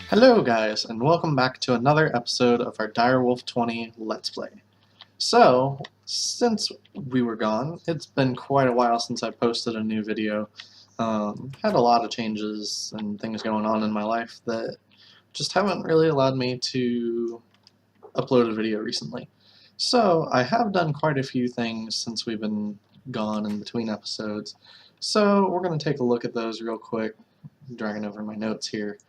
Hello guys, and welcome back to another episode of our Direwolf 20 Let's Play. So, since we were gone, it's been quite a while since I posted a new video. Had a lot of changes and things going on in my life that just haven't really allowed me to upload a video recently. So, I have done quite a few things since we've been gone in between episodes. So, we're going to take a look at those real quick. I'm dragging over my notes here.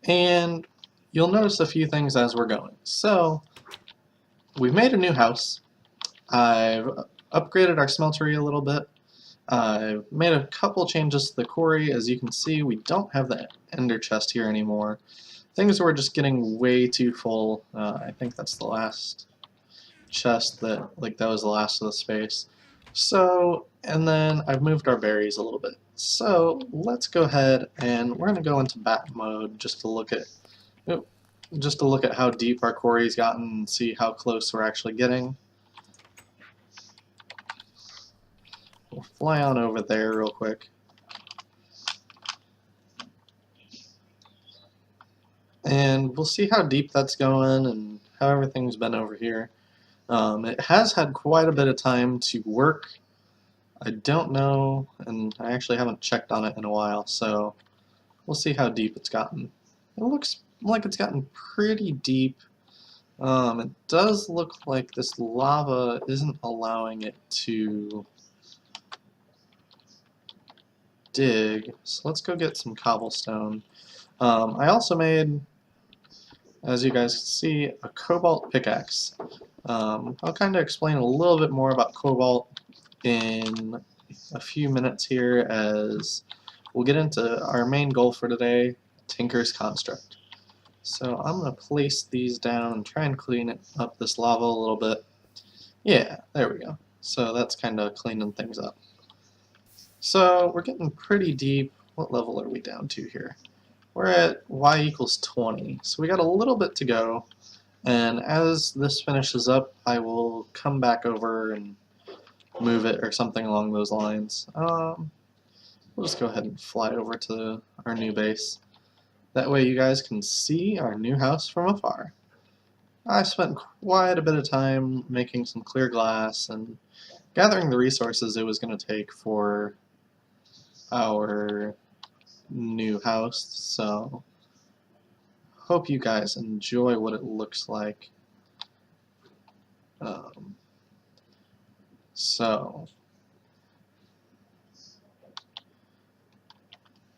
And you'll notice a few things as we're going. So, we've made a new house. I've upgraded our smeltery a little bit. I've made a couple changes to the quarry. As you can see, we don't have the ender chest here anymore. Things were just getting way too full. I think that's the last chest that was the last of the space. So, and then I've moved our berries a little bit. So let's go ahead and we're going to go into bat mode just to look at how deep our quarry's gotten and see how close we're actually getting. We'll fly on over there real quick. And we'll see how deep that's going and how everything's been over here. It has had quite a bit of time to work. I don't know, and I actually haven't checked on it in a while, so we'll see how deep it's gotten. It looks like it's gotten pretty deep. It does look like this lava isn't allowing it to dig, so let's go get some cobblestone. I also made, as you guys can see, a cobalt pickaxe. I'll kind of explain a little bit more about cobalt in a few minutes here as we'll get into our main goal for today, Tinker's Construct. So I'm going to place these down and try and clean up this lava a little bit. Yeah, there we go. So that's kind of cleaning things up. So we're getting pretty deep. What level are we down to here? We're at y equals 20, so we got a little bit to go. And as this finishes up, I will come back over and move it or something along those lines. We'll just go ahead and fly over to our new base. That way you guys can see our new house from afar. I spent quite a bit of time making some clear glass and gathering the resources it was going to take for our new house, so hope you guys enjoy what it looks like. So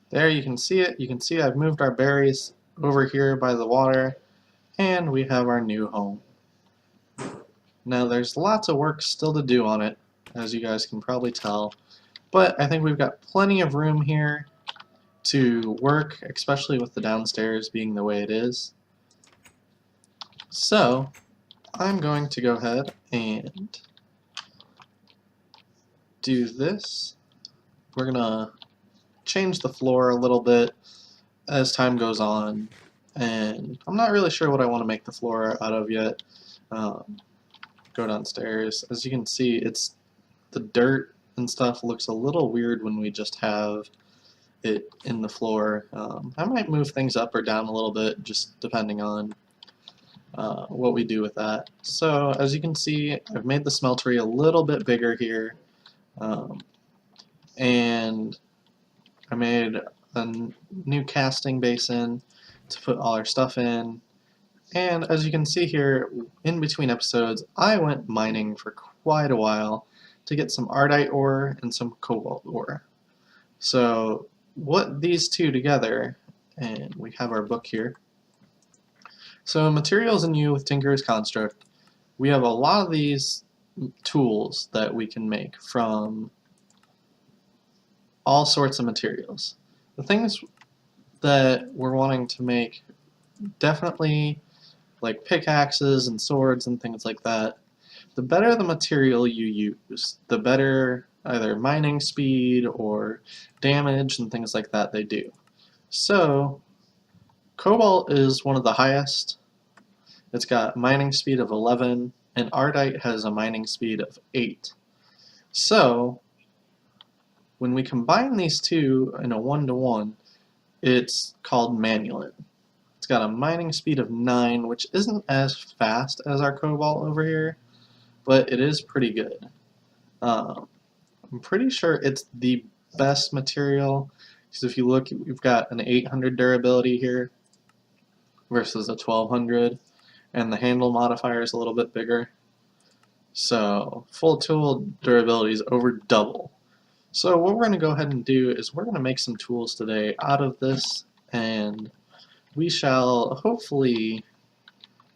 there you can see it. You can see I've moved our berries over here by the water, and we have our new home. Now there's lots of work still to do on it, as you guys can probably tell, but I think we've got plenty of room here to work, especially with the downstairs being the way it is. So I'm going to go ahead and do this. We're gonna change the floor a little bit as time goes on, and I'm not really sure what I want to make the floor out of yet. Go downstairs. As you can see, it's the dirt and stuff looks a little weird when we just have it in the floor. I might move things up or down a little bit just depending on what we do with that. So as you can see, I've made the smeltery a little bit bigger here, and I made a new casting basin to put all our stuff in. And as you can see here, in between episodes, I went mining for quite a while to get some ardite ore and some cobalt ore. So what these two together, and we have our book here. So materials in you with Tinker's Construct, we have a lot of these tools that we can make from all sorts of materials. The things that we're wanting to make, definitely like pickaxes and swords and things like that. The better the material you use, the better either mining speed or damage and things like that they do. So cobalt is one of the highest. It's got mining speed of 11, and ardite has a mining speed of 8. So when we combine these two in a 1-to-1, It's called Manulant. It's got a mining speed of 9, which isn't as fast as our Cobalt over here, but it is pretty good. I'm pretty sure it's the best material, because if you look, we've got an 800 durability here versus a 1200, and the handle modifier is a little bit bigger. So full tool durability is over double. So what we're going to go ahead and do is we're going to make some tools today out of this, and we shall hopefully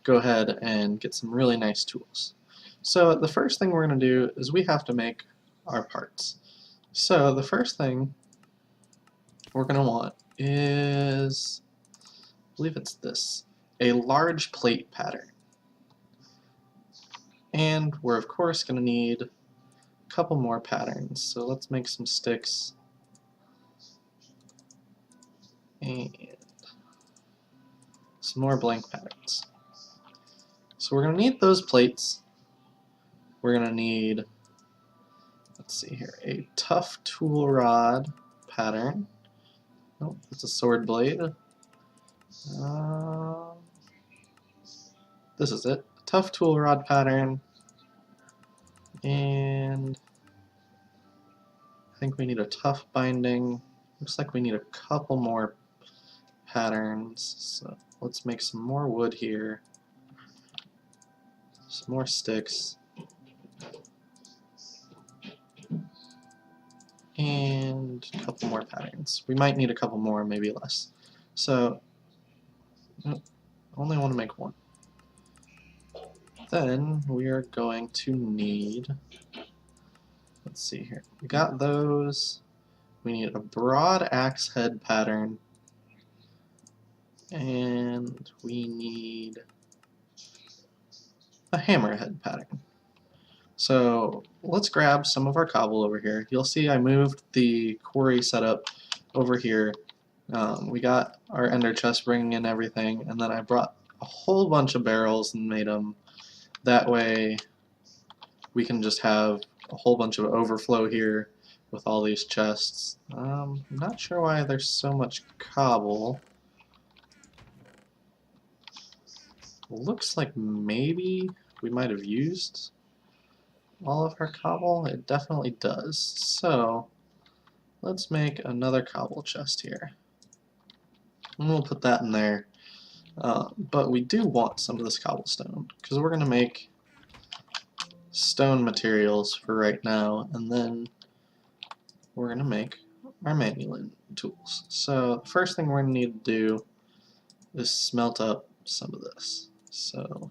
go ahead and get some really nice tools. So the first thing we're going to do is we have to make our parts. So the first thing we're going to want is, I believe it's this, a large plate pattern. And we're of course going to need a couple more patterns. So let's make some sticks and some more blank patterns. So we're going to need those plates. We're going to need, let's see here, a tough tool rod pattern. Oh, it's a sword blade. This is it. Tough tool rod pattern. And I think we need a tough binding. Looks like we need a couple more patterns. So let's make some more wood here. Some more sticks. And a couple more patterns. We might need a couple more, maybe less. So I only want to make one. Then we are going to need, let's see here, we got those. We need a broad axe head pattern, and we need a hammerhead pattern. So let's grab some of our cobble over here. You'll see I moved the quarry setup over here. We got our ender chest bringing in everything, and then I brought a whole bunch of barrels and made them. That way we can just have a whole bunch of overflow here with all these chests. I'm not sure why there's so much cobble. Looks like maybe we might have used all of our cobble. It definitely does. So let's make another cobble chest here. And we'll put that in there. But we do want some of this cobblestone, because we're going to make stone materials for right now, and then we're going to make our Manulant tools. So the first thing we're going to need to do is smelt up some of this. So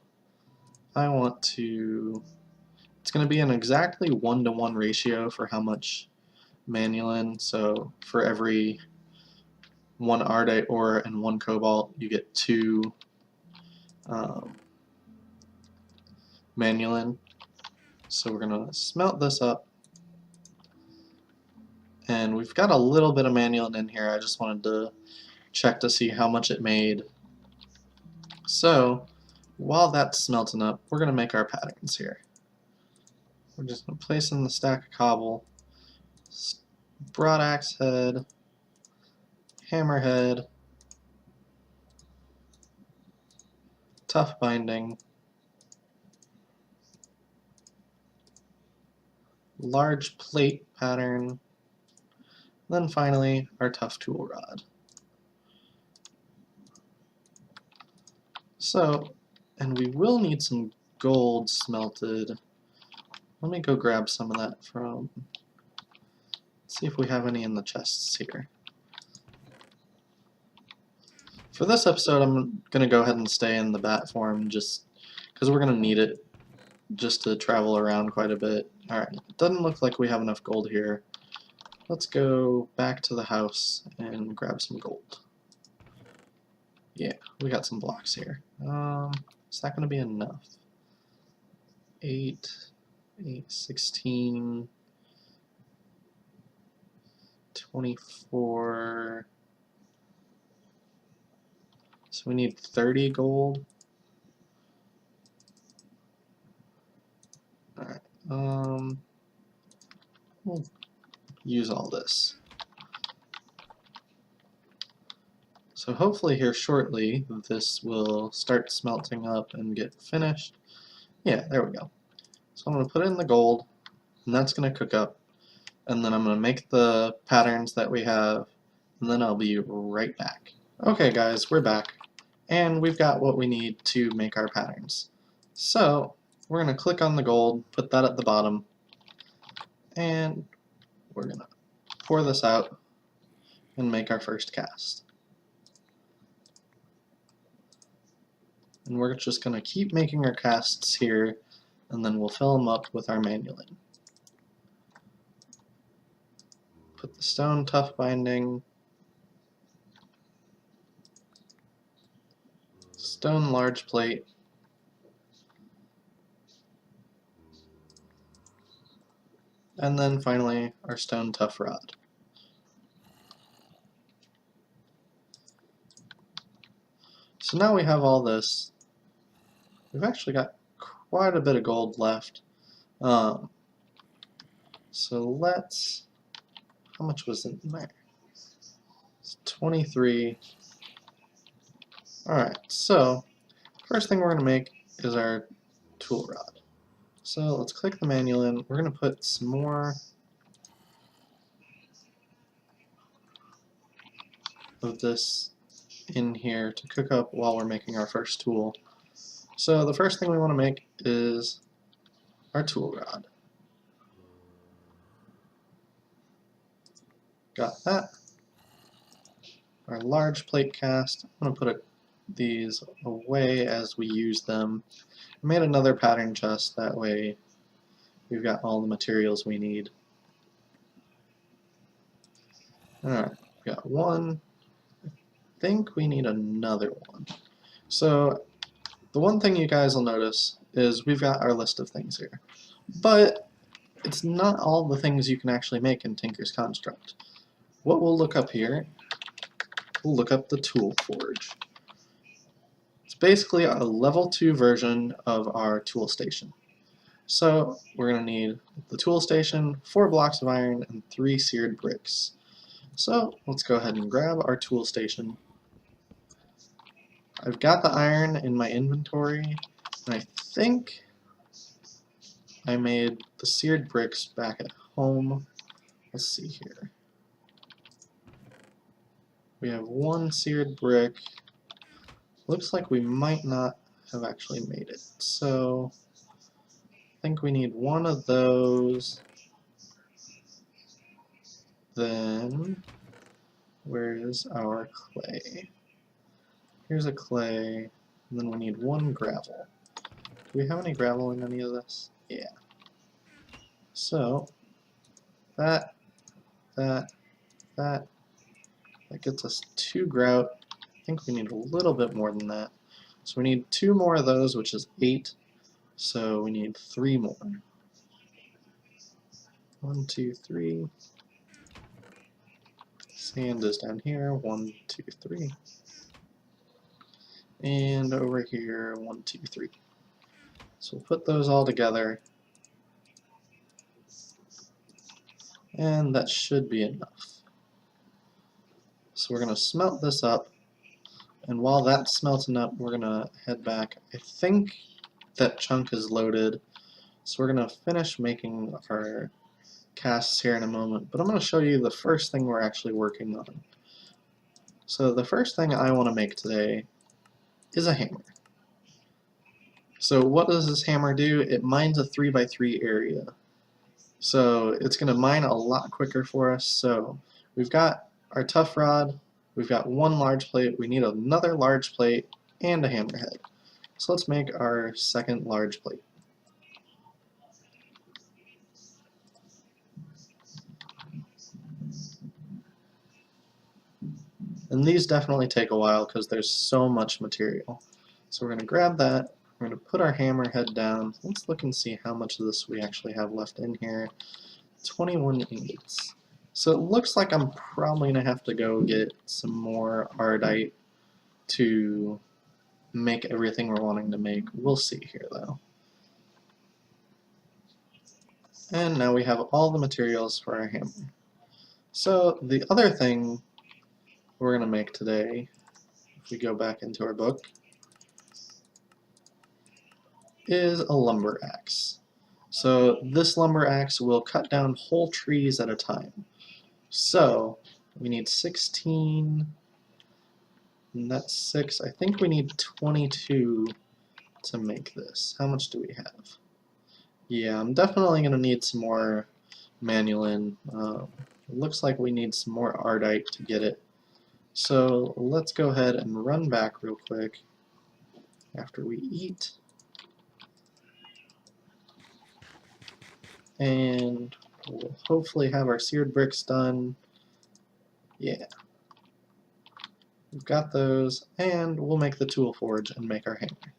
I want to, it's going to be an exactly 1-to-1 ratio for how much Manulant. So for every 1 Ardite ore and 1 cobalt, you get 2 Manulant. So we're going to smelt this up. And we've got a little bit of Manulant in here. I just wanted to check to see how much it made. So while that's smelting up, we're going to make our patterns here. We're just going to place in the stack of cobble, broad axe head, hammerhead, tough binding, large plate pattern, then finally our tough tool rod. So, and we will need some gold smelted. Let me go grab some of that from, let's see if we have any in the chests here. For this episode, I'm going to go ahead and stay in the bat form just because we're going to need it just to travel around quite a bit. Alright, it doesn't look like we have enough gold here. Let's go back to the house and grab some gold. Yeah, we got some blocks here. Is that going to be enough? 8, 16, 24. So we need 30 gold. Alright, we'll use all this. So hopefully here shortly this will start smelting up and get finished. Yeah, there we go. So I'm going to put in the gold, and that's going to cook up, and then I'm going to make the patterns that we have, and then I'll be right back. Okay guys, we're back, and we've got what we need to make our patterns. So we're going to click on the gold, put that at the bottom, and we're going to pour this out and make our first cast. And we're just going to keep making our casts here, and then we'll fill them up with our Manuline. Put the stone tough binding, stone large plate, and then finally our stone tough rod. So now we have all this. We've actually got quite a bit of gold left. So let's, how much was in there? It's 23. Alright, so first thing we're going to make is our tool rod. So let's click the Manuline. We're going to put some more of this in here to cook up while we're making our first tool. So the first thing we want to make is our tool rod. Got that. Our large plate cast. I'm going to put these away as we use them. I made another pattern chest, that way we've got all the materials we need. Alright, we got one. I think we need another one. So the one thing you guys will notice is we've got our list of things here. But it's not all the things you can actually make in Tinker's Construct. What we'll look up here, we'll look up the Tool Forge. It's basically a level 2 version of our tool station. So we're going to need the tool station, 4 blocks of iron, and 3 seared bricks. So let's go ahead and grab our tool station. I've got the iron in my inventory, and I think I made the seared bricks back at home. Let's see here. We have 1 seared brick. Looks like we might not have actually made it. So I think we need 1 of those. Then where's our clay? Here's a clay, and then we need 1 gravel. Do we have any gravel in any of this? Yeah. So that gets us 2 grout. I think we need a little bit more than that. So we need 2 more of those, which is 8. So we need 3 more. 1, 2, 3. Sand is down here. 1, 2, 3. And over here, 1, 2, 3. So we'll put those all together. And that should be enough. So we're going to smelt this up. And while that's smelting up, we're going to head back. I think that chunk is loaded. So we're going to finish making our casts here in a moment. But I'm going to show you the first thing we're actually working on. So the first thing I want to make today is a hammer. So what does this hammer do? It mines a 3x3 area. So it's going to mine a lot quicker for us. So we've got our tough rod, we've got 1 large plate, we need another large plate, and a hammerhead. So let's make our second large plate. And these definitely take a while because there's so much material. So we're going to grab that, we're going to put our hammerhead down. Let's look and see how much of this we actually have left in here. 21 ingots. So it looks like I'm probably going to have to go get some more ardite to make everything we're wanting to make. We'll see here though. And now we have all the materials for our hammer. So the other thing we're going to make today we go back into our book, is a lumber axe. So this lumber axe will cut down whole trees at a time. So we need 16, and that's 6. I think we need 22 to make this. How much do we have? Yeah, I'm definitely going to need some more Manulin. It looks like we need some more Ardite to get it. So let's go ahead and run back real quick after we eat. And we'll hopefully have our seared bricks done. Yeah. We've got those, and we'll make the tool forge and make our hammer.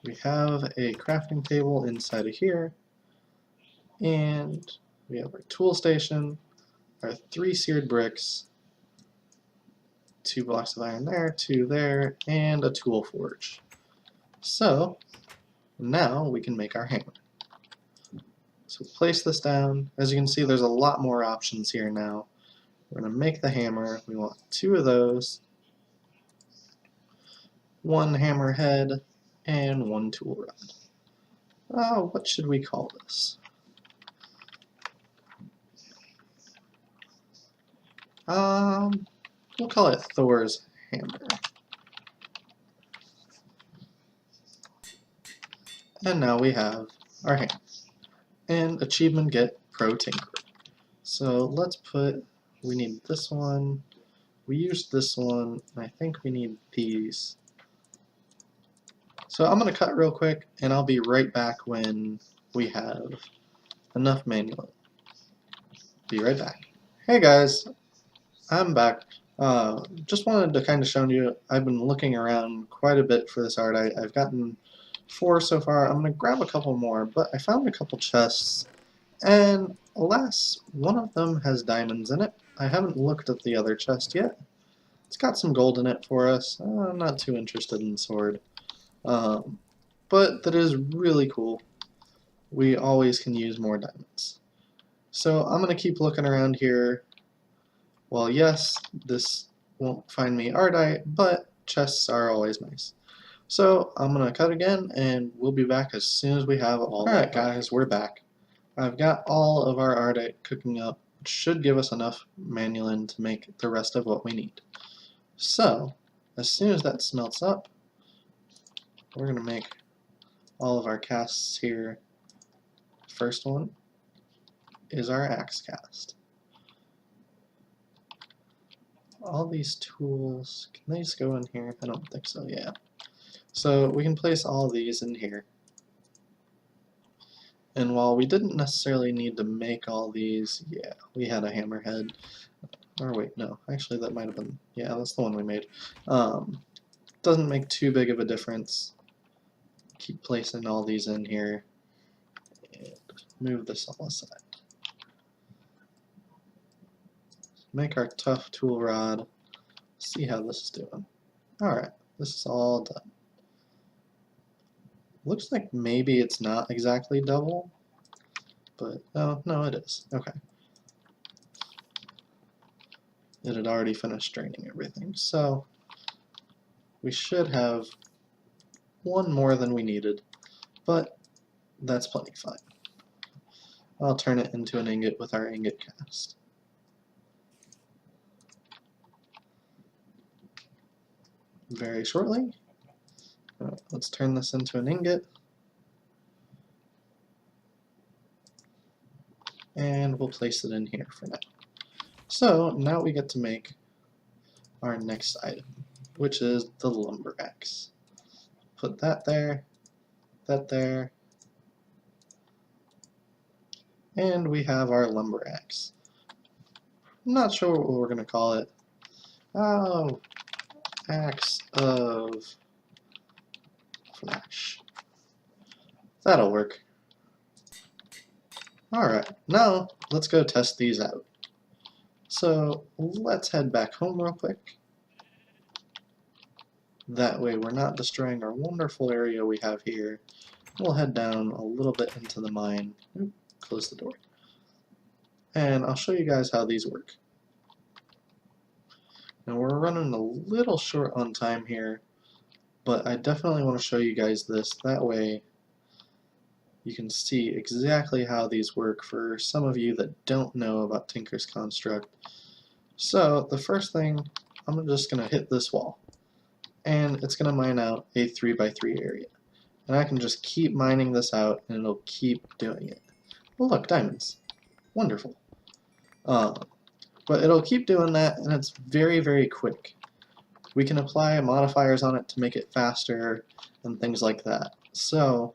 We have a crafting table inside of here, and we have our tool station, our 3 seared bricks, 2 blocks of iron there, 2 there, and a tool forge. So now we can make our hammer. So place this down. As you can see, there's a lot more options here now. We're going to make the hammer. We want 2 of those, 1 hammer head, and 1 tool rod. Oh, what should we call this? We'll call it Thor's hammer. And now we have our hammer. And achievement get Pro Tinkerer. So let's put, we need this one, we used this one, and I think we need these. So I'm going to cut real quick, and I'll be right back when we have enough Manulin. Be right back. Hey guys, I'm back. Just wanted to kind of show you, I've been looking around quite a bit for this Ardite. I've gotten 4 so far. I'm going to grab a couple more, but I found a couple chests, and alas, one of them has diamonds in it. I haven't looked at the other chest yet. It's got some gold in it for us. I'm not too interested in the sword. But that is really cool. We always can use more diamonds. So I'm going to keep looking around here. Well, yes, this won't find me Ardite, but chests are always nice. So I'm going to cut again, and we'll be back as soon as we have all. Alright guys, we're back. I've got all of our Ardite cooking up, which should give us enough Manulin to make the rest of what we need. So, as soon as that smelts up, we're going to make all of our casts here. First one is our axe cast. All these tools, can they just go in here? I don't think so, yeah. So we can place all these in here. And while we didn't necessarily need to make all these, yeah, we had a hammerhead. Or wait, no, actually that might have been, yeah, that's the one we made. Doesn't make too big of a difference. Keep placing all these in here. And move this all aside. Make our tough tool rod. See how this is doing. Alright, this is all done. Looks like maybe it's not exactly double, but no it is. Okay. It had already finished draining everything, so we should have one more than we needed, but that's plenty fine. I'll turn it into an ingot with our ingot cast. Very shortly. Let's turn this into an ingot. And we'll place it in here for now. So now we get to make our next item, which is the lumber axe. Put that there, and we have our lumber axe. I'm not sure what we're going to call it. Oh, axe of flash. That'll work. Alright, now let's go test these out. So let's head back home real quick. That way we're not destroying our wonderful area we have here. We'll head down a little bit into the mine. Oop, close the door. And I'll show you guys how these work. Now we're running a little short on time here, but I definitely want to show you guys this. That way you can see exactly how these work for some of you that don't know about Tinker's Construct. So the first thing, I'm just going to hit this wall, and it's going to mine out a 3x3 area. And I can just keep mining this out, and it'll keep doing it. Well, look, diamonds. Wonderful. But it'll keep doing that, and it's very, very quick. We can apply modifiers on it to make it faster and things like that. So,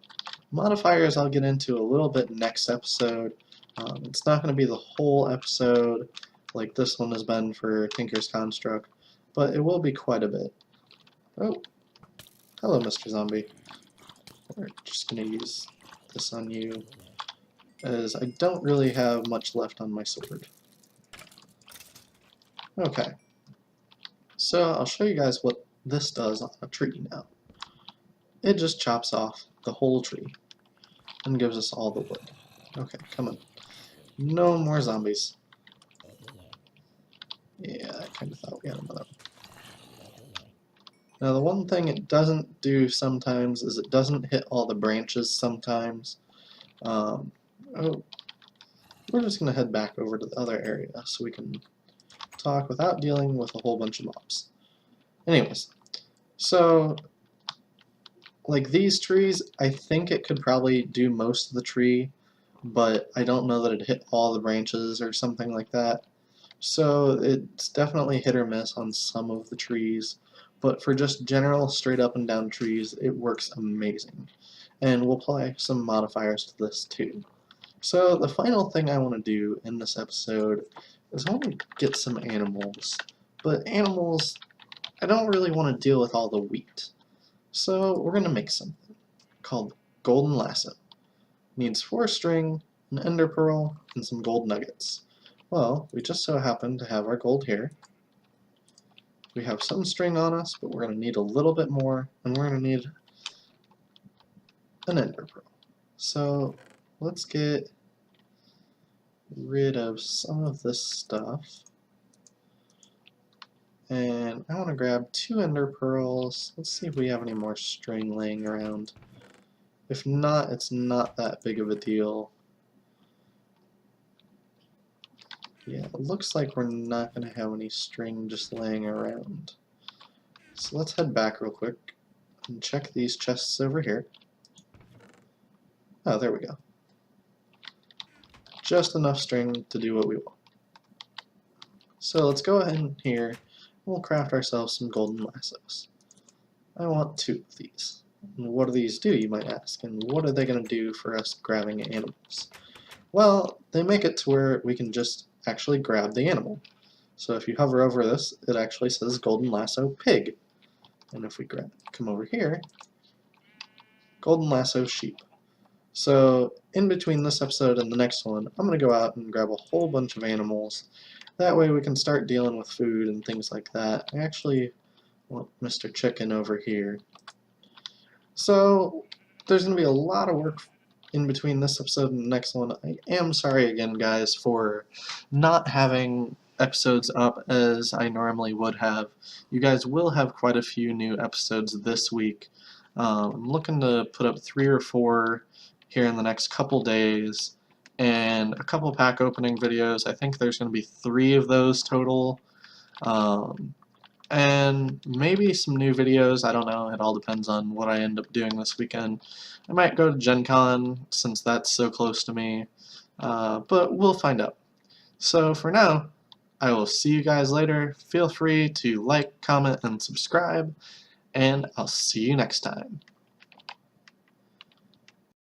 modifiers I'll get into a little bit next episode. It's not going to be the whole episode like this one has been for Tinker's Construct, but it will be quite a bit. Oh, hello, Mr. Zombie. We're just going to use this on you, as I don't really have much left on my sword. Okay, so I'll show you guys what this does on a tree now. It just chops off the whole tree and gives us all the wood. Okay, come on. No more zombies. Yeah, I kind of thought we had another one. Now the one thing it doesn't do sometimes is it doesn't hit all the branches sometimes. Oh, we're just going to head back over to the other area so we can talk without dealing with a whole bunch of mobs. Anyways, so like these trees, I think it could probably do most of the tree, but I don't know that it hit all the branches or something like that. So it's definitely hit or miss on some of the trees, but for just general straight up and down trees, it works amazing. And we'll apply some modifiers to this too. So the final thing I want to do in this episode is I want to get some animals, but animals, I don't really want to deal with all the wheat. So we're going to make something called Golden Lasso. Needs 4 string, an ender pearl, and some gold nuggets. Well, we just so happen to have our gold here. We have some string on us, but we're going to need a little bit more, and we're going to need an ender pearl. So let's get rid of some of this stuff. And I want to grab 2 ender pearls. Let's see if we have any more string laying around. If not, it's not that big of a deal. Yeah, it looks like we're not going to have any string just laying around. So let's head back real quick and check these chests over here. Oh, there we go. Just enough string to do what we want. So let's go ahead and here, and we'll craft ourselves some golden lassos. I want 2 of these. And what do these do, you might ask, and what are they going to do for us grabbing animals? Well, they make it to where we can just actually grab the animal. So if you hover over this, it actually says Golden Lasso Pig. And if we come over here, Golden Lasso Sheep. So in between this episode and the next one, I'm going to go out and grab a whole bunch of animals. That way we can start dealing with food and things like that. I actually want Mr. Chicken over here. So there's going to be a lot of work in between this episode and the next one. I am sorry again, guys, for not having episodes up as I normally would have. You guys will have quite a few new episodes this week. I'm looking to put up 3 or 4 here in the next couple days, and a couple pack opening videos. I think there's going to be 3 of those total. And maybe some new videos, I don't know, it all depends on what I end up doing this weekend. I might go to Gen Con, since that's so close to me, but we'll find out. So for now, I will see you guys later. Feel free to like, comment, and subscribe, and I'll see you next time.